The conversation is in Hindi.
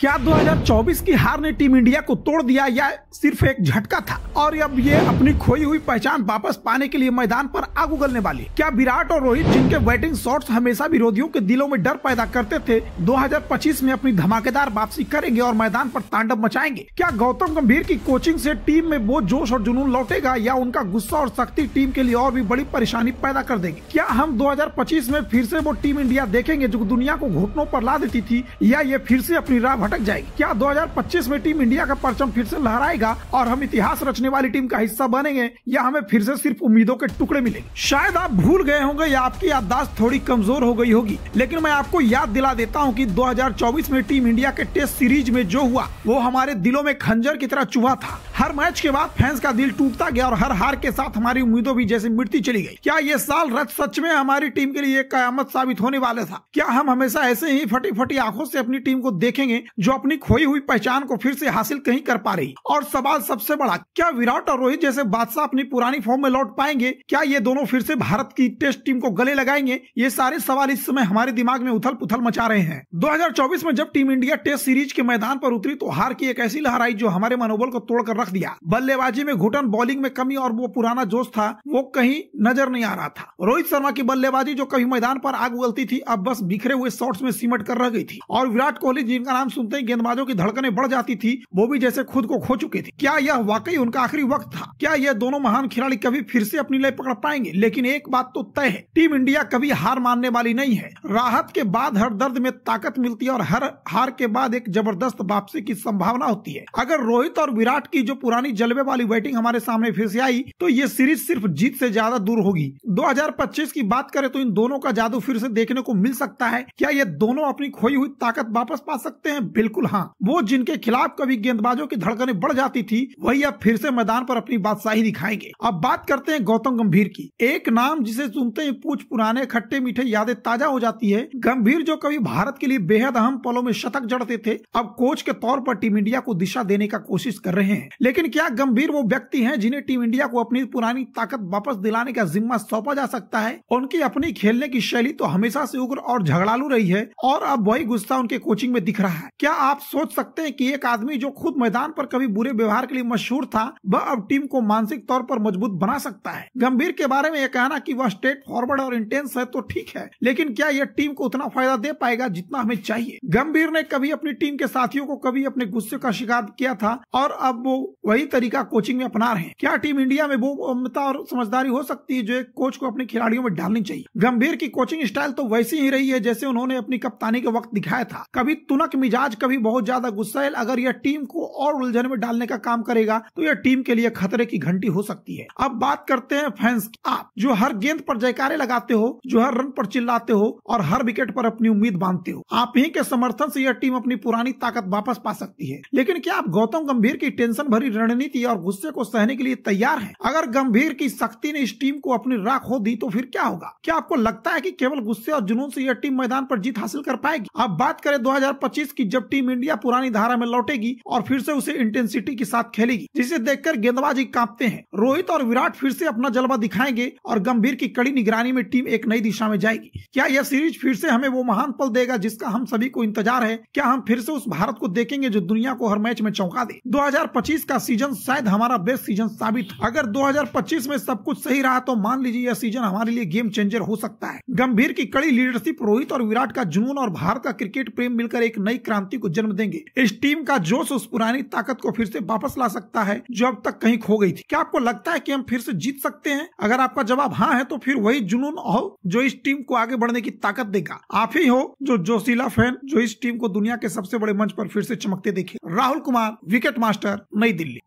क्या 2024 की हार ने टीम इंडिया को तोड़ दिया या सिर्फ एक झटका था और अब ये अपनी खोई हुई पहचान वापस पाने के लिए मैदान पर आग उगलने वाली? क्या विराट और रोहित, जिनके बैटिंग शॉट्स हमेशा विरोधियों के दिलों में डर पैदा करते थे, 2025 में अपनी धमाकेदार वापसी करेंगे और मैदान पर तांडव मचाएंगे? क्या गौतम गंभीर की कोचिंग से टीम में वो जोश और जुनून लौटेगा या उनका गुस्सा और सख्ती टीम के लिए और भी बड़ी परेशानी पैदा कर देगी? क्या हम 2025 में फिर से वो टीम इंडिया देखेंगे जो दुनिया को घुटनों पर ला देती थी, या ये फिर से अपनी राह भटक जाएगी? क्या 2025 में टीम इंडिया का परचम फिर से लहराएगा और हम इतिहास रचने वाली टीम का हिस्सा बनेंगे, या हमें फिर से सिर्फ उम्मीदों के टुकड़े मिलेंगे? शायद आप भूल गए होंगे या आपकी याददाश्त थोड़ी कमजोर हो गई होगी, लेकिन मैं आपको याद दिला देता हूं कि 2024 में टीम इंडिया के टेस्ट सीरीज में जो हुआ वो हमारे दिलों में खंजर की तरह चुभा था। हर मैच के बाद फैंस का दिल टूटता गया और हर हार के साथ हमारी उम्मीदों भी जैसे मिटती चली गई। क्या ये साल सच में हमारी टीम के लिए एक कयामत साबित होने वाला था? क्या हम हमेशा ऐसे ही फटी फटी आंखों से अपनी टीम को देखेंगे जो अपनी खोई हुई पहचान को फिर से हासिल कहीं कर पा रही? और सवाल सबसे बड़ा, क्या विराट और रोहित जैसे बादशाह अपनी पुरानी फॉर्म में लौट पाएंगे? क्या ये दोनों फिर से भारत की टेस्ट टीम को गले लगाएंगे? ये सारे सवाल इस समय हमारे दिमाग में उथल पुथल मचा रहे हैं। 2024 में जब टीम इंडिया टेस्ट सीरीज के मैदान पर उतरी तो हार की एक ऐसी लहर आई जो हमारे मनोबल को तोड़कर रख दिया। बल्लेबाजी में घुटन, बॉलिंग में कमी और वो पुराना जोश था वो कहीं नजर नहीं आ रहा था। रोहित शर्मा की बल्लेबाजी जो कभी मैदान पर आग उगलती थी अब बस बिखरे हुए शॉट्स में सिमट कर रह गई थी। और विराट कोहली, जिनका नाम सुनते ही गेंदबाजों की धड़कनें बढ़ जाती थी, वो भी जैसे खुद को खो चुके थे। क्या यह वाकई उनका आखिरी वक्त था? क्या यह दोनों महान खिलाड़ी कभी फिर से अपनी लय पकड़ पाएंगे? लेकिन एक बात तो तय है, टीम इंडिया कभी हार मानने वाली नहीं है। राहत के बाद हर दर्द में ताकत मिलती है और हर हार के बाद एक जबरदस्त वापसी की संभावना होती है। अगर रोहित और विराट की जो पुरानी जलवे वाली बैटिंग हमारे सामने फिर से आई तो ये सीरीज सिर्फ जीत से ज्यादा दूर होगी। 2025 की बात करें तो इन दोनों का जादू फिर से देखने को मिल सकता है। क्या ये दोनों अपनी खोई हुई ताकत वापस पा सकते हैं? बिल्कुल हाँ। वो जिनके खिलाफ कभी गेंदबाजों की धड़कनें बढ़ जाती थी वही अब फिर से मैदान पर अपनी बादशाही दिखाएंगे। अब बात करते हैं गौतम गंभीर की। एक नाम जिसे सुनते ही पूछ पुराने खट्टे मीठे यादें ताजा हो जाती है। गंभीर जो कभी भारत के लिए बेहद अहम पलों में शतक जड़ते थे, अब कोच के तौर पर टीम इंडिया को दिशा देने का कोशिश कर रहे हैं। लेकिन क्या गंभीर वो व्यक्ति हैं जिन्हें टीम इंडिया को अपनी पुरानी ताकत वापस दिलाने का जिम्मा सौंपा जा सकता है? उनकी अपनी खेलने की शैली तो हमेशा से उग्र और झगड़ालू रही है और अब वही गुस्सा उनके कोचिंग में दिख रहा है। क्या आप सोच सकते हैं कि एक आदमी जो खुद मैदान पर कभी बुरे व्यवहार के लिए मशहूर था वह अब टीम को मानसिक तौर पर मजबूत बना सकता है? गंभीर के बारे में यह कहना कि वह स्ट्रेट फॉरवर्ड और इंटेंस है तो ठीक है, लेकिन क्या यह टीम को उतना फायदा दे पाएगा जितना हमें चाहिए? गंभीर ने कभी अपनी टीम के साथियों को कभी अपने गुस्से का शिकार किया था और अब वो वही तरीका कोचिंग में अपना रहे हैं। क्या टीम इंडिया में वो उम्मता और समझदारी हो सकती है जो एक कोच को अपने खिलाड़ियों में डालनी चाहिए? गंभीर की कोचिंग स्टाइल तो वैसी ही रही है जैसे उन्होंने अपनी कप्तानी के वक्त दिखाया था। कभी तुनक मिजाज, कभी बहुत ज्यादा गुस्सैल। अगर यह टीम को और उलझन में डालने का काम करेगा तो यह टीम के लिए खतरे की घंटी हो सकती है। अब बात करते हैं फैंस की। आप जो हर गेंद पर जयकारे लगाते हो, जो हर रन पर चिल्लाते हो और हर विकेट पर अपनी उम्मीद बांधते हो, आप ही के समर्थन से यह टीम अपनी पुरानी ताकत वापस पा सकती है। लेकिन क्या आप गौतम गंभीर की टेंशन भरी रणनीति और गुस्से को सहने के लिए तैयार हैं? अगर गंभीर की सख्ती ने इस टीम को अपनी राह खो दी तो फिर क्या होगा? क्या आपको लगता है कि केवल गुस्से और जुनून से यह टीम मैदान पर जीत हासिल कर पाएगी? अब बात करें 2025 की, जब टीम इंडिया पुरानी धारा में लौटेगी और फिर से उसे इंटेंसिटी के साथ खेलेगी जिसे देखकर गेंदबाजी कांपते हैं। रोहित और विराट फिर से अपना जलवा दिखाएंगे और गंभीर की कड़ी निगरानी में टीम एक नई दिशा में जाएगी। क्या यह सीरीज फिर से हमें वो महान पल देगा जिसका हम सभी को इंतजार है? क्या हम फिर से उस भारत को देखेंगे जो दुनिया को हर मैच में चौंका दे? 2025 का सीजन शायद हमारा बेस्ट सीजन साबित। अगर 2025 में सब कुछ सही रहा तो मान लीजिए यह सीजन हमारे लिए गेम चेंजर हो सकता है। गंभीर की कड़ी लीडरशिप, रोहित और विराट का जुनून और भारत का क्रिकेट प्रेम मिलकर एक नई क्रांति को जन्म देंगे। इस टीम का जोश उस पुरानी ताकत को फिर से वापस ला सकता है जो अब तक कहीं खो गई थी। क्या आपको लगता है कि हम फिर से जीत सकते हैं? अगर आपका जवाब हाँ है तो फिर वही जुनून हो जो इस टीम को आगे बढ़ने की ताकत देगा। आप ही हो जो जोशीला फैन जो इस टीम को दुनिया के सबसे बड़े मंच पर फिर से चमकते देखे। राहुल कुमार, विकेट मास्टर, नई दिल्ली।